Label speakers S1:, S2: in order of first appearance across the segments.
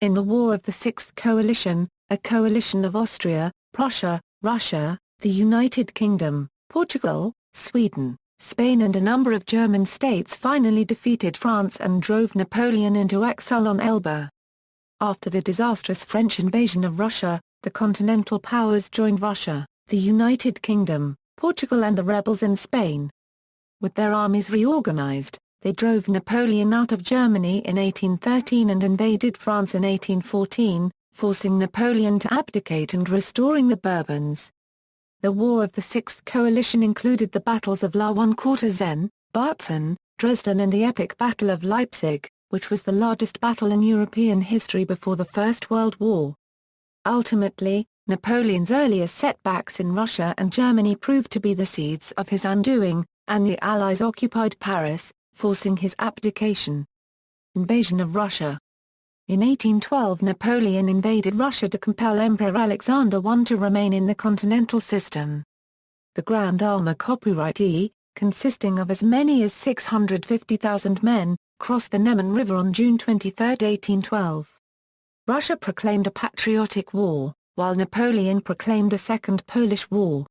S1: In the War of the Sixth Coalition, a coalition of Austria, Prussia, Russia, the United Kingdom, Portugal, Sweden, Spain and a number of German states finally defeated France and drove Napoleon into exile on Elba. After the disastrous French invasion of Russia, the Continental Powers joined Russia, the United Kingdom, Portugal and the rebels in Spain. With their armies reorganized, they drove Napoleon out of Germany in 1813 and invaded France in 1814, forcing Napoleon to abdicate and restoring the Bourbons. The War of the Sixth Coalition included the battles of La One-Quartaine, Bautzen, Dresden and the epic Battle of Leipzig, which was the largest battle in European history before the First World War. Ultimately, Napoleon's earlier setbacks in Russia and Germany proved to be the seeds of his undoing, and the Allies occupied Paris, forcing his abdication. Invasion of Russia. In 1812 Napoleon invaded Russia to compel Emperor Alexander I to remain in the continental system. The Grand Army Copyright consisting of as many as 650,000 men, crossed the Neman River on June 23, 1812. Russia proclaimed a patriotic war, while Napoleon proclaimed a Second Polish War.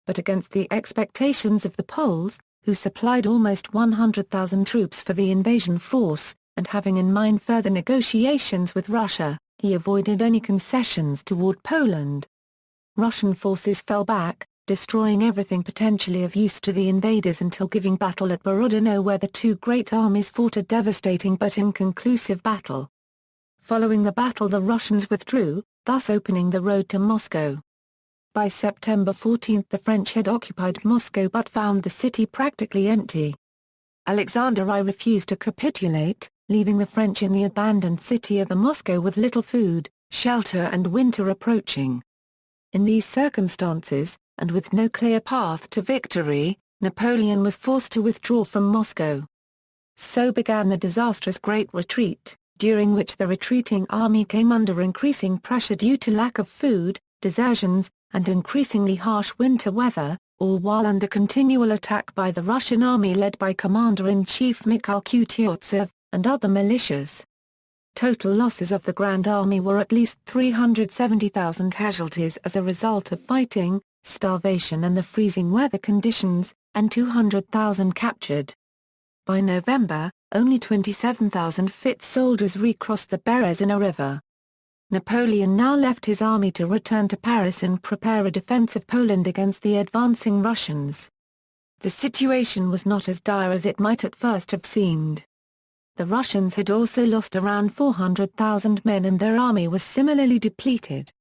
S1: But against the expectations of the Poles, who supplied almost 100,000 troops for the invasion force, and having in mind further negotiations with Russia, he avoided any concessions toward Poland. Russian forces fell back, destroying everything potentially of use to the invaders until giving battle at Borodino, where the two great armies fought a devastating but inconclusive battle. Following the battle the Russians withdrew, thus opening the road to Moscow. By September 14 the French had occupied Moscow but found the city practically empty. Alexander I refused to capitulate, leaving the French in the abandoned city of Moscow with little food, shelter and winter approaching. In these circumstances, and with no clear path to victory, Napoleon was forced to withdraw from Moscow. So began the disastrous Great Retreat, during which the retreating army came under increasing pressure due to lack of food, desertions, and increasingly harsh winter weather, all while under continual attack by the Russian army led by Commander-in-Chief Mikhail Kutuzov, and other militias. Total losses of the Grand Army were at least 370,000 casualties as a result of fighting, starvation and the freezing weather conditions, and 200,000 captured. By November, only 27,000 fit soldiers recrossed the Berezina River. Napoleon now left his army to return to Paris and prepare a defense of Poland against the advancing Russians. The situation was not as dire as it might at first have seemed. The Russians had also lost around 400,000 men and their army was similarly depleted.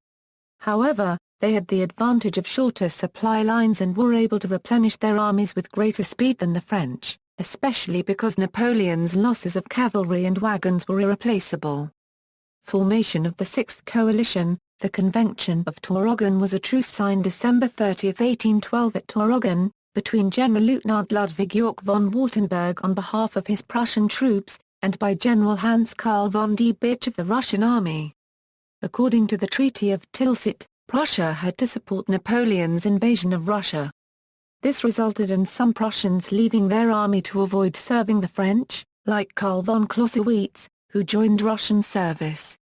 S1: However, they had the advantage of shorter supply lines and were able to replenish their armies with greater speed than the French, especially because Napoleon's losses of cavalry and wagons were irreplaceable. Formation of the Sixth Coalition. The Convention of Tauroggen was a truce signed December 30, 1812 at Tauroggen, between Generalleutnant Ludwig Yorck von Wartenberg on behalf of his Prussian troops, and by General Hans Karl von Diebitsch of the Russian army. According to the Treaty of Tilsit, Prussia had to support Napoleon's invasion of Russia. This resulted in some Prussians leaving their army to avoid serving the French, like Karl von Clausewitz, who joined Russian service.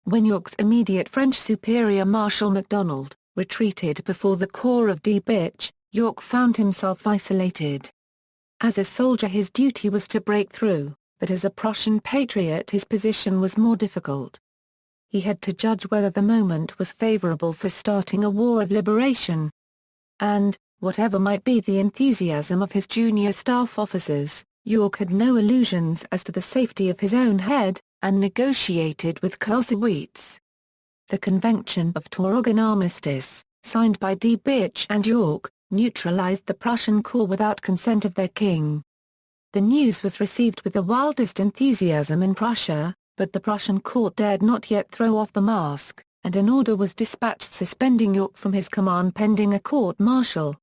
S1: When Yorck's immediate French superior Marshal MacDonald retreated before the corps of Diebitsch, Yorck found himself isolated. As a soldier his duty was to break through, but as a Prussian patriot his position was more difficult. He had to judge whether the moment was favorable for starting a war of liberation. And, whatever might be the enthusiasm of his junior staff officers, Yorck had no illusions as to the safety of his own head, and negotiated with Clausewitz. The Convention of Tauroggen Armistice, signed by Diebitsch and Yorck, neutralized the Prussian corps without consent of their king. The news was received with the wildest enthusiasm in Prussia, but the Prussian court dared not yet throw off the mask, and an order was dispatched suspending Yorck from his command pending a court-martial.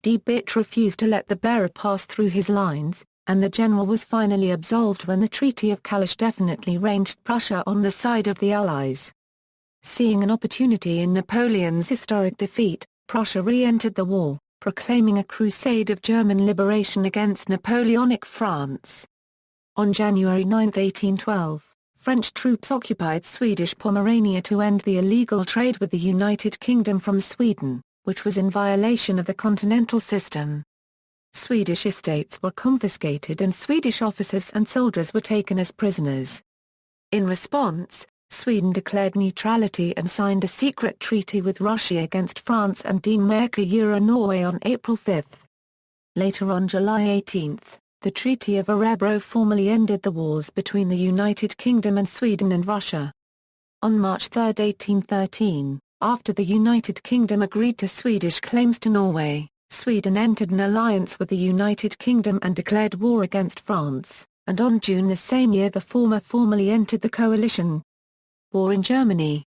S1: Diebitsch refused to let the bearer pass through his lines, and the general was finally absolved when the Treaty of Kalisz definitely ranged Prussia on the side of the Allies. Seeing an opportunity in Napoleon's historic defeat, Prussia re-entered the war, proclaiming a crusade of German liberation against Napoleonic France. On January 9, 1812, French troops occupied Swedish Pomerania to end the illegal trade with the United Kingdom from Sweden, which was in violation of the continental system. Swedish estates were confiscated and Swedish officers and soldiers were taken as prisoners. In response, Sweden declared neutrality and signed a secret treaty with Russia against France and Denmark-Norway on April 5. Later on July 18, the Treaty of Örebro formally ended the wars between the United Kingdom and Sweden and Russia. On March 3, 1813, after the United Kingdom agreed to Swedish claims to Norway, Sweden entered an alliance with the United Kingdom and declared war against France, and on June the same year the former formally entered the coalition. War in Germany.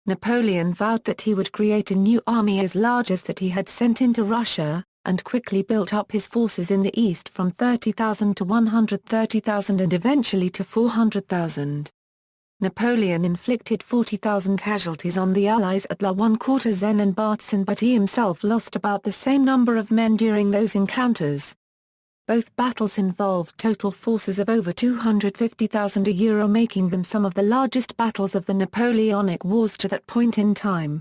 S1: Napoleon vowed that he would create a new army as large as that he had sent into Russia, and quickly built up his forces in the east from 30,000 to 130,000 and eventually to 400,000. Napoleon inflicted 40,000 casualties on the Allies at La One-Quarterzen and Bautzen, but he himself lost about the same number of men during those encounters. Both battles involved total forces of over 250,000 €, making them some of the largest battles of the Napoleonic Wars to that point in time.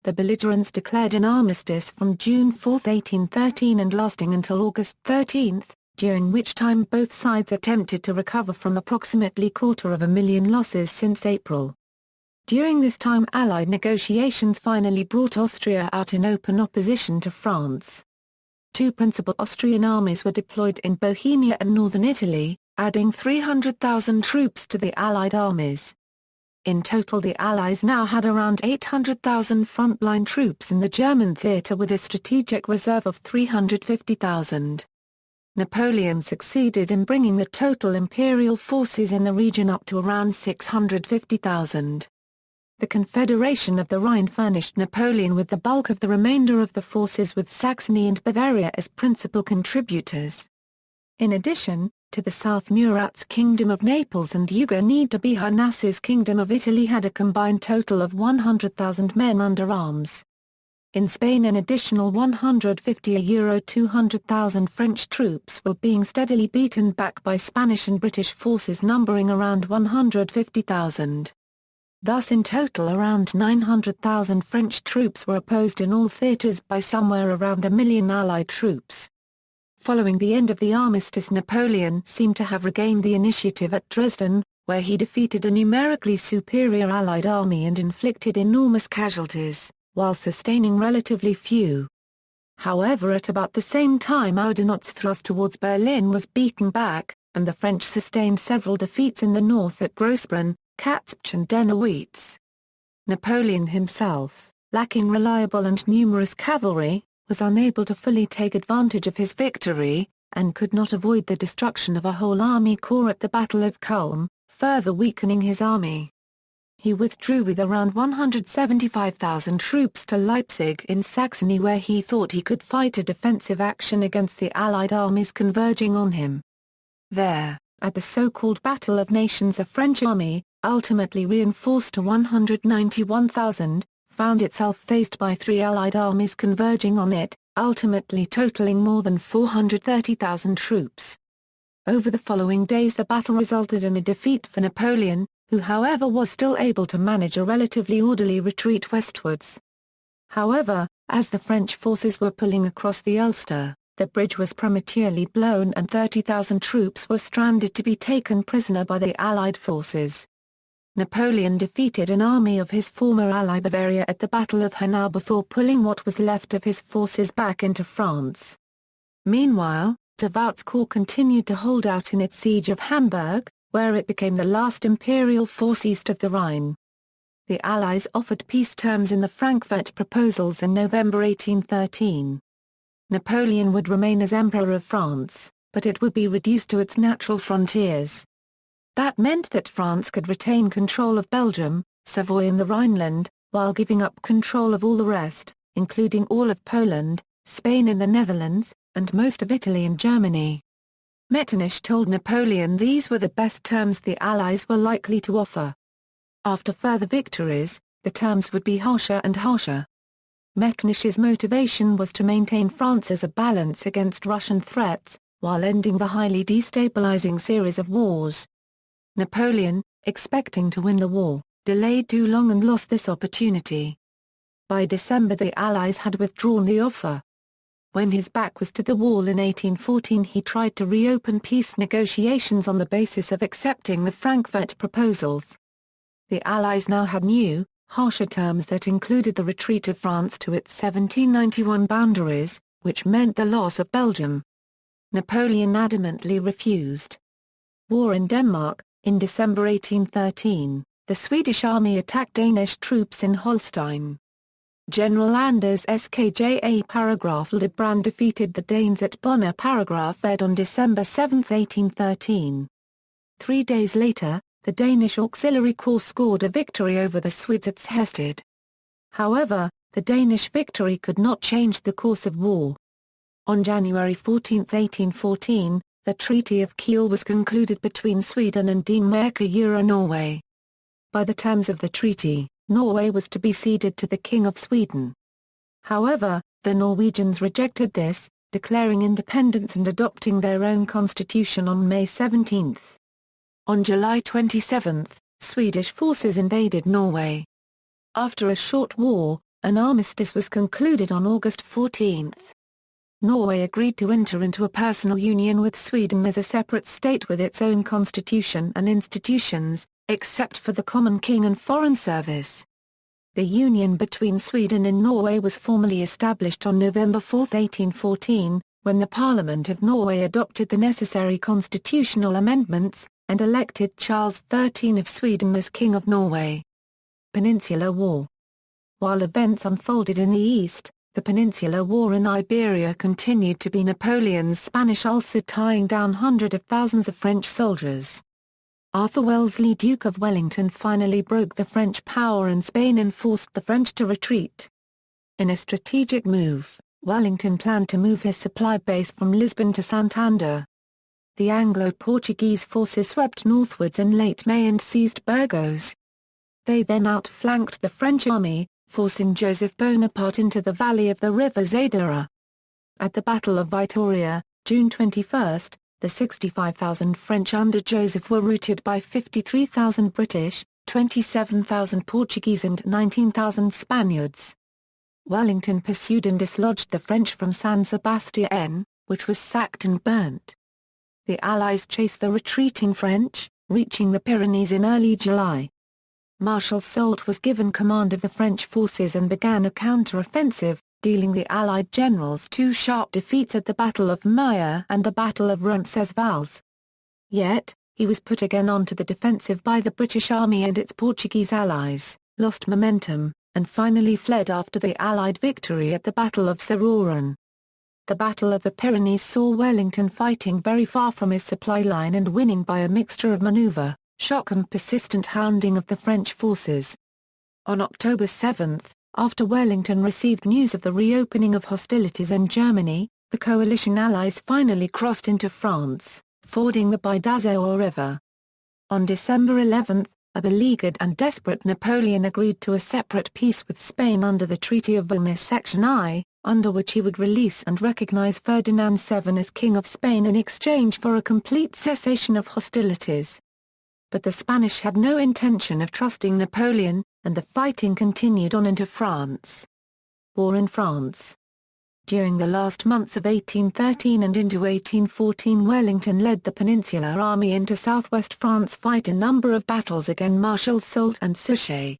S1: The belligerents declared an armistice from June 4, 1813 and lasting until August 13, during which time both sides attempted to recover from approximately 250,000 losses since April. During this time Allied negotiations finally brought Austria out in open opposition to France. Two principal Austrian armies were deployed in Bohemia and northern Italy, adding 300,000 troops to the Allied armies. In total the Allies now had around 800,000 frontline troops in the German theatre with a strategic reserve of 350,000. Napoleon succeeded in bringing the total imperial forces in the region up to around 650,000. The Confederation of the Rhine furnished Napoleon with the bulk of the remainder of the forces, with Saxony and Bavaria as principal contributors. In addition, to the south Murat's Kingdom of Naples and Eugenio de Beauharnas's Kingdom of Italy had a combined total of 100,000 men under arms. In Spain an additional 150 200,000 French troops were being steadily beaten back by Spanish and British forces numbering around 150,000. Thus in total around 900,000 French troops were opposed in all theatres by somewhere around 1 million Allied troops. Following the end of the armistice, Napoleon seemed to have regained the initiative at Dresden, where he defeated a numerically superior Allied army and inflicted enormous casualties, while sustaining relatively few. However, at about the same time Oudenot's thrust towards Berlin was beaten back, and the French sustained several defeats in the north at Grossbrunn, Katzbach and Dennewitz. Napoleon himself, lacking reliable and numerous cavalry, was unable to fully take advantage of his victory, and could not avoid the destruction of a whole army corps at the Battle of Kulm, further weakening his army. He withdrew with around 175,000 troops to Leipzig in Saxony, where he thought he could fight a defensive action against the Allied armies converging on him. There, at the so-called Battle of Nations, a French army, ultimately reinforced to 191,000, found itself faced by three Allied armies converging on it, ultimately totaling more than 430,000 troops. Over the following days the battle resulted in a defeat for Napoleon, who however was still able to manage a relatively orderly retreat westwards. However, as the French forces were pulling across the Ulster, the bridge was prematurely blown and 30,000 troops were stranded to be taken prisoner by the Allied forces. Napoleon defeated an army of his former ally Bavaria at the Battle of Hanau before pulling what was left of his forces back into France. Meanwhile, Davout's corps continued to hold out in its siege of Hamburg, where it became the last imperial force east of the Rhine. The Allies offered peace terms in the Frankfurt Proposals in November 1813. Napoleon would remain as Emperor of France, but it would be reduced to its natural frontiers. That meant that France could retain control of Belgium, Savoy and the Rhineland, while giving up control of all the rest, including all of Poland, Spain and the Netherlands, and most of Italy and Germany. Metternich told Napoleon these were the best terms the Allies were likely to offer. After further victories, the terms would be harsher and harsher. Metternich's motivation was to maintain France as a balance against Russian threats, while ending the highly destabilizing series of wars. Napoleon, expecting to win the war, delayed too long and lost this opportunity. By December the Allies had withdrawn the offer. When his back was to the wall in 1814 he tried to reopen peace negotiations on the basis of accepting the Frankfurt proposals. The Allies now had new, harsher terms that included the retreat of France to its 1791 boundaries, which meant the loss of Belgium. Napoleon adamantly refused. War in Denmark. In December 1813, the Swedish army attacked Danish troops in Holstein. General Anders Skja Paragraph Hildebrand defeated the Danes at Bonner Paragraph Ed on December 7, 1813. 3 days later, the Danish Auxiliary Corps scored a victory over the Swedes at Sehested. However, the Danish victory could not change the course of war. On January 14, 1814, the Treaty of Kiel was concluded between Sweden and Denmark-Norway. By the terms of the treaty, Norway was to be ceded to the King of Sweden. However, the Norwegians rejected this, declaring independence and adopting their own constitution on May 17. On July 27, Swedish forces invaded Norway. After a short war, an armistice was concluded on August 14. Norway agreed to enter into a personal union with Sweden as a separate state with its own constitution and institutions, except for the common king and foreign service. The union between Sweden and Norway was formally established on November 4, 1814, when the Parliament of Norway adopted the necessary constitutional amendments, and elected Charles XIII of Sweden as King of Norway. Peninsular War. While events unfolded in the east, the Peninsular War in Iberia continued to be Napoleon's Spanish ulcer, tying down hundreds of thousands of French soldiers. Arthur Wellesley, Duke of Wellington, finally broke the French power in Spain and forced the French to retreat. In a strategic move, Wellington planned to move his supply base from Lisbon to Santander. The Anglo-Portuguese forces swept northwards in late May and seized Burgos. They then outflanked the French army, forcing Joseph Bonaparte into the valley of the river Zadara. At the Battle of Vittoria, June 21, the 65,000 French under Joseph were routed by 53,000 British, 27,000 Portuguese and 19,000 Spaniards. Wellington pursued and dislodged the French from San Sebastián, which was sacked and burnt. The Allies chased the retreating French, reaching the Pyrenees in early July. Marshal Soult was given command of the French forces and began a counter-offensive, dealing the Allied generals two sharp defeats at the Battle of Mayer and the Battle of Roncesvalles. Yet, he was put again onto the defensive by the British Army and its Portuguese allies, lost momentum, and finally fled after the Allied victory at the Battle of Saroran. The Battle of the Pyrenees saw Wellington fighting very far from his supply line and winning by a mixture of maneuver, shock and persistent hounding of the French forces. On October 7, after Wellington received news of the reopening of hostilities in Germany, the coalition allies finally crossed into France, fording the Bidassoa River. On December 11, a beleaguered and desperate Napoleon agreed to a separate peace with Spain under the Treaty of Vilnius Section I, under which he would release and recognize Ferdinand VII as King of Spain in exchange for a complete cessation of hostilities. But the Spanish had no intention of trusting Napoleon, and the fighting continued on into France. War in France. During the last months of 1813 and into 1814, Wellington led the Peninsular Army into southwest France, fight a number of battles against Marshal Soult and Suchet.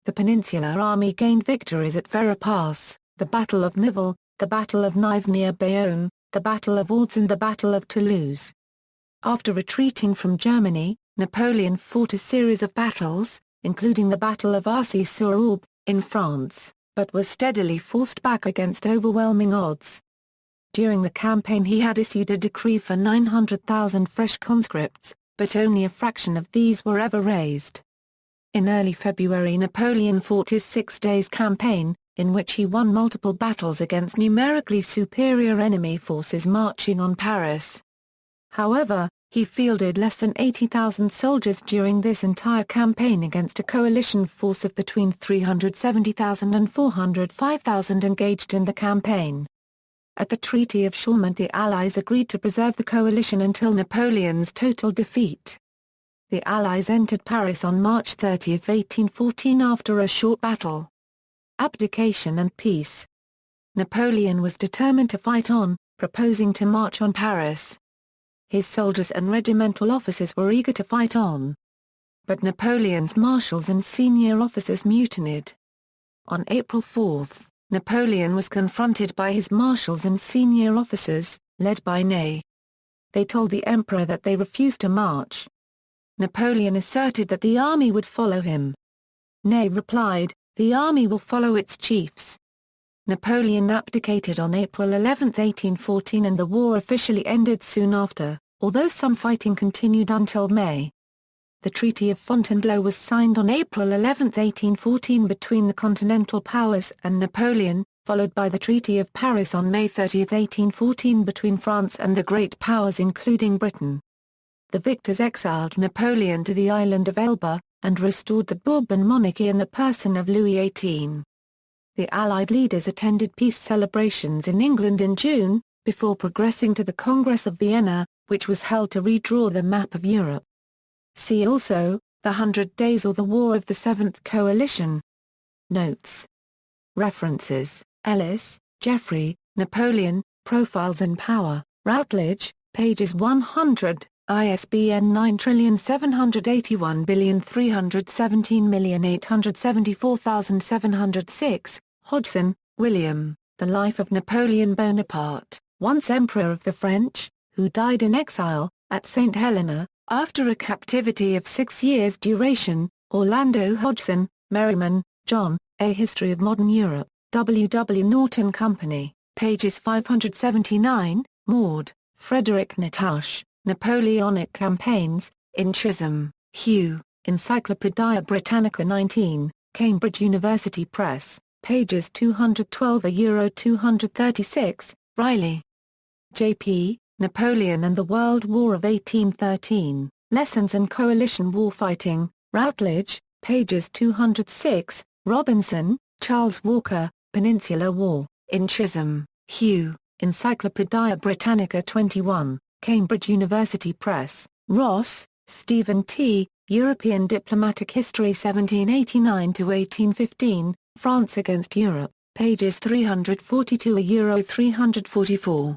S1: The Peninsular Army gained victories at Verapaz, the Battle of Nivelles, the Battle of Nive near Bayonne, the Battle of Ordes and the Battle of Toulouse. After retreating from Germany, Napoleon fought a series of battles, including the Battle of Arcis-sur-Aube, in France, but was steadily forced back against overwhelming odds. During the campaign he had issued a decree for 900,000 fresh conscripts, but only a fraction of these were ever raised. In early February Napoleon fought his 6 days campaign, in which he won multiple battles against numerically superior enemy forces marching on Paris. However, he fielded less than 80,000 soldiers during this entire campaign against a coalition force of between 370,000 and 405,000 engaged in the campaign. At the Treaty of Chaumont the Allies agreed to preserve the coalition until Napoleon's total defeat. The Allies entered Paris on March 30, 1814 after a short battle. Abdication and peace. Napoleon was determined to fight on, proposing to march on Paris. His soldiers and regimental officers were eager to fight on. But Napoleon's marshals and senior officers mutinied. On April 4, Napoleon was confronted by his marshals and senior officers, led by Ney. They told the emperor that they refused to march. Napoleon asserted that the army would follow him. Ney replied, "The army will follow its chiefs." Napoleon abdicated on April 11, 1814 and the war officially ended soon after, although some fighting continued until May. The Treaty of Fontainebleau was signed on April 11, 1814 between the Continental Powers and Napoleon, followed by the Treaty of Paris on May 30, 1814 between France and the Great Powers including Britain. The victors exiled Napoleon to the island of Elba, and restored the Bourbon monarchy in the person of Louis XVIII. The Allied leaders attended peace celebrations in England in June, before progressing to the Congress of Vienna, which was held to redraw the map of Europe. See also, the 100 Days or the War of the Seventh Coalition. Notes. References: Ellis, Geoffrey, Napoleon, Profiles in Power, Routledge, pages 100, ISBN 9781317874706, Hodgson, William, The Life of Napoleon Bonaparte, once Emperor of the French, who died in exile, at St. Helena, after a captivity of 6 years' duration, Orlando Hodgson, Merriman, John, A History of Modern Europe, W. W. Norton Company, pages 579, Maud, Frederick Natasche, Napoleonic Campaigns, in Chisholm, Hugh, Encyclopædia Britannica 19, Cambridge University Press, pages 212–236, Riley. J.P., Napoleon and the World War of 1813, Lessons in Coalition Warfighting, Routledge, pages 206, Robinson, Charles Walker, Peninsular War, in Chisholm, Hugh, Encyclopædia Britannica 21, Cambridge University Press, Ross, Stephen T., European Diplomatic History 1789–1815, France against Europe, pages 342–344.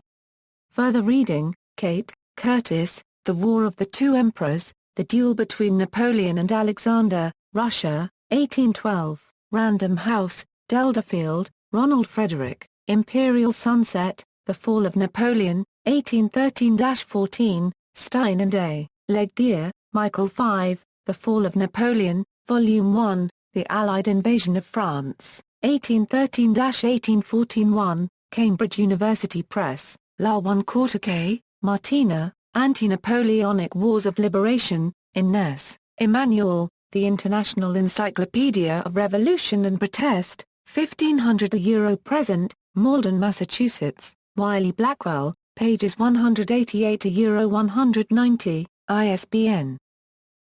S1: Further reading: Kate, Curtis, The War of the Two Emperors, The Duel Between Napoleon and Alexander, Russia, 1812, Random House, Delderfield, Ronald Frederick, Imperial Sunset, The Fall of Napoleon, 1813–14, Stein and A., Leggear, Michael 5, The Fall of Napoleon, Volume 1, The Allied Invasion of France, 1813–1814-1, Cambridge University Press, La 1 Cortacé, Martina, Anti-Napoleonic Wars of Liberation, in Ness, Emmanuel, The International Encyclopedia of Revolution and Protest, 1500 Present, Malden, Massachusetts, Wiley Blackwell, pages 188–190, ISBN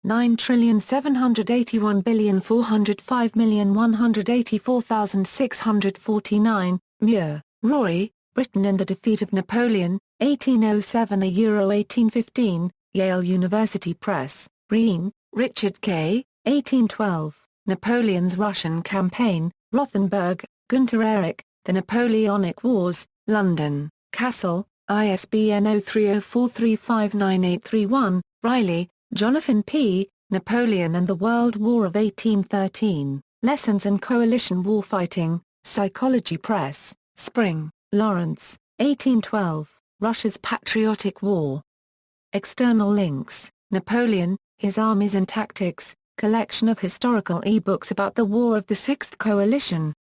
S1: 9781405184649, Muir, Rory, Britain in the Defeat of Napoleon, 1807–1815, Yale University Press, Breen, Richard K., 1812, Napoleon's Russian Campaign, Rothenburg, Gunter Erich, The Napoleonic Wars, London, Castle, ISBN 0304359831, Riley, Jonathan P., Napoleon and the World War of 1813, Lessons in Coalition Warfighting, Psychology Press, Spring, Lawrence, 1812, Russia's Patriotic War. External links: Napoleon, His Armies and Tactics, collection of historical e-books about the War of the Sixth Coalition.